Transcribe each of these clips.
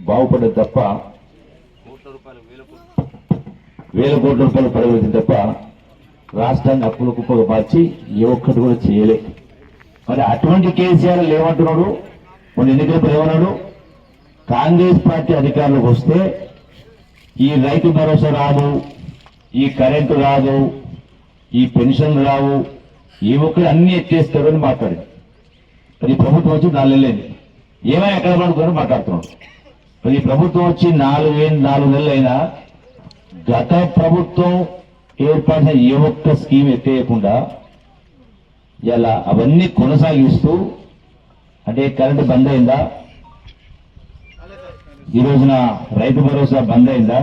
బాగుపడదు తప్ప వేల కోట్ల రూపాయలు పడగలిగింది తప్ప రాష్ట్రాన్ని అప్పుల కుప్పగా మార్చి ఏ ఒక్కటి కూడా చేయలే. మరి అటువంటి కేసీఆర్ ఏమంటున్నాడు, కొన్ని ఎన్నికలప్పుడు ఏమన్నాడు, కాంగ్రెస్ పార్టీ అధికారంలోకి వస్తే ఈ రైతు భరోసా రాదు, ఈ కరెంటు రాదు, ఈ పెన్షన్ రావు, ఈ ఒక్కరు అన్ని ఎత్తేస్తారు అని మాట్లాడింది. మరి ప్రభుత్వం వచ్చి 4 నెలలైంది, ఏమైనా ఎక్కడ పడుకుంటారో మాట్లాడుతున్నాడు. మరి ప్రభుత్వం వచ్చి 4 నెలలు అయినా గత ప్రభుత్వం ఏర్పడిన ఏ ఒక్క స్కీమ్ ఎత్తేయకుండా ఇలా అవన్నీ కొనసాగిస్తూ, అంటే కరెంటు బంద్ అయిందా, ఈ రోజున రైతు భరోసా బంద్ అయిందా,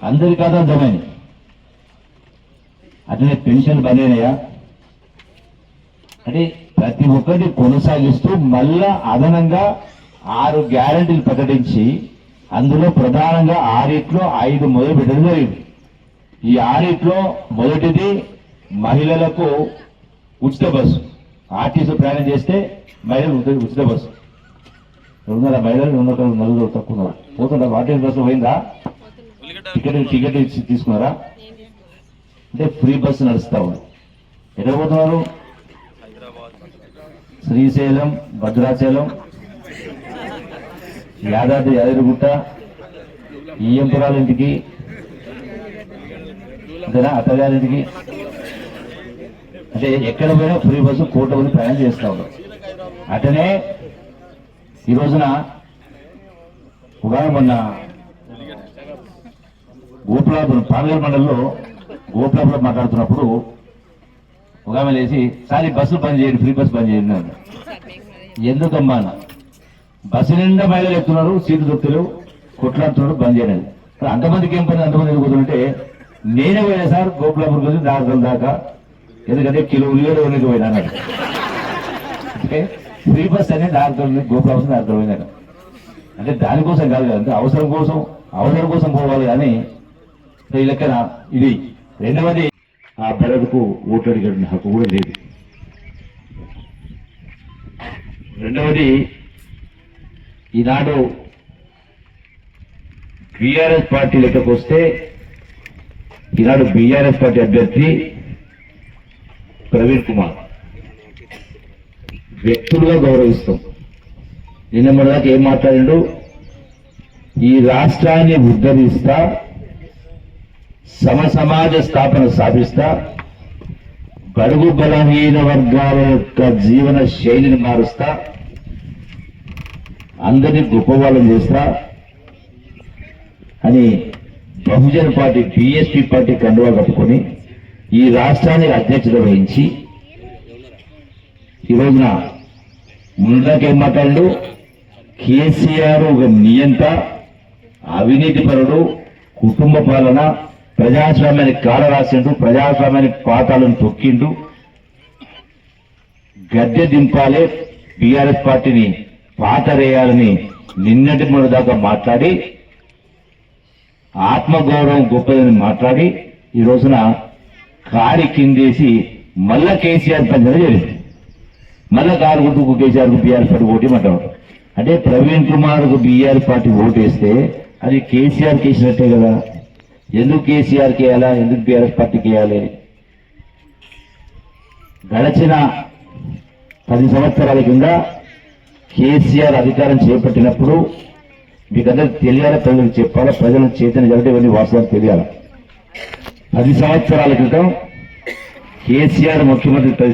అందరి కాదా అర్థమైంది. అట్లనే పెన్షన్ బంద్ అయినాయా, అంటే ప్రతి ఒక్కటి కొనసాగిస్తూ మళ్ళా అదనంగా 6 గ్యారెంటీలు ప్రకటించి అందులో ప్రధానంగా 6 5 మొదలు పెట్టడం జరిగింది. ఈ 6 మొదటిది మహిళలకు ఉచిత బస్సు, ఆర్టీసీ ప్రయాణం చేస్తే మహిళలు ఉచిత బస్సు. ఉన్నారా మహిళలు? నలుగురు తక్కువ పోతుంటారు. ఆర్టీసీ బస్సు పోయిందా? టికెట్ తీసుకున్నారా? అంటే ఫ్రీ బస్సు నడుస్తా ఉంది. ఎక్కడ పోతున్నారు? శ్రీశైలం, భద్రాచలం, యాదగిరిగుట్ట, ఈయంపురాల ఇంటికి, అంతేనా, అత్తగారింటికి, అంటే ఎక్కడ పోయినా ఫ్రీ బస్సు కోట మంది ప్రయాణం చేస్తా ఉన్నారు. అటనే ఈ రోజున మొన్న గోపులాపురం పాలగల్ మండలంలో గోపులాపురం మాట్లాడుతున్నప్పుడు ఒక ఆమె లేచి, సార్ బస్సులు బంద్ చేయండి, ఫ్రీ బస్సు బంద్ చేయండి అన్న. ఎందుకమ్మా అన్న, బస్సు నిండా మహిళలు ఎక్కుతున్నారు, సీట్లు దొరుకుతలేవు, కొట్లాడుతున్నాడు, బంద్ చేయలేదు. అంతమందికి ఏం పని, అంతమంది ఎదుగుతుంటే నేనే పోయినా సార్ గోపులాపురం నుంచి దాకా దాకా, ఎందుకంటే కిలో ఉల్లిగడ్డ ఉన్నది పోయినా అన్నాడు. అంటే ఫ్రీ బస్ అనేది గోపులాపురం అర్థమైంది. అంటే దానికోసం కాదు కదా, అవసరం కోసం పోవాలి కానీ ఈ లెక్కన ఇది. రెండవది, ఆ బెడకు ఓటు అడిగిన హక్కు కూడా లేదు. రెండవది, ఈనాడు బీఆర్ఎస్ పార్టీ లెక్కకు వస్తే ఈనాడు బీఆర్ఎస్ పార్టీ అభ్యర్థి ప్రవీణ్ కుమార్ వ్యక్తులుగా గౌరవిస్తాం. నిన్న మొదటి ఏం మాట్లాడిండు, ఈ రాష్ట్రాన్ని ఉద్ధరిస్తా, సమాజ స్థాపన సాధిస్తా, బడుగు బలహీన వర్గాల యొక్క జీవన శైలిని మారుస్తా, అందరినీ గొప్పవాళ్ళని చేస్తా అని బహుజన పార్టీ బీఎస్పీ పార్టీ కండువా కప్పుకొని ఈ రాష్ట్రానికి అధ్యక్షత వహించి ఈ రోజున ముందాకేం మాట్లాడు, కేసీఆర్ ఒక నియంత, అవినీతిపరుడు, కుటుంబ పాలన, ప్రజాస్వామ్యానికి కాల రాసిండు, ప్రజాస్వామ్యానికి పాతాలను తొక్కిండు, గద్దె దింపాలే, బీఆర్ఎస్ పార్టీని పాతరేయాలని నిన్నటి మొన్న దాకా మాట్లాడి, ఆత్మగౌరవం గొప్పదని మాట్లాడి ఈ రోజున కారి కిందేసి మళ్ళా కేసీఆర్ పంచన జరిగింది. మళ్ళా కారు గుర్తుకు కేసీఆర్కు బీఆర్ఎస్ పార్టీ ఓటేమంటారు. అంటే ప్రవీణ్ కుమార్కు బీఆర్ పార్టీ ఓటేస్తే అది కేసీఆర్కి వేసినట్టే కదా. ఎందుకు కేసీఆర్కి వేయాలా, ఎందుకు బీఆర్ఎస్ పార్టీకి వేయాలి? గడచిన 10 సంవత్సరాల కింద కేసీఆర్ అధికారం చేపట్టినప్పుడు మీకందరికి తెలియాలి, ప్రజలకు చెప్పాలా, ప్రజలకు చైతన్యం జరగడం, ఇవన్నీ వాస్తవాలు తెలియాలి. 10 సంవత్సరాల క్రితం కేసీఆర్ ముఖ్యమంత్రి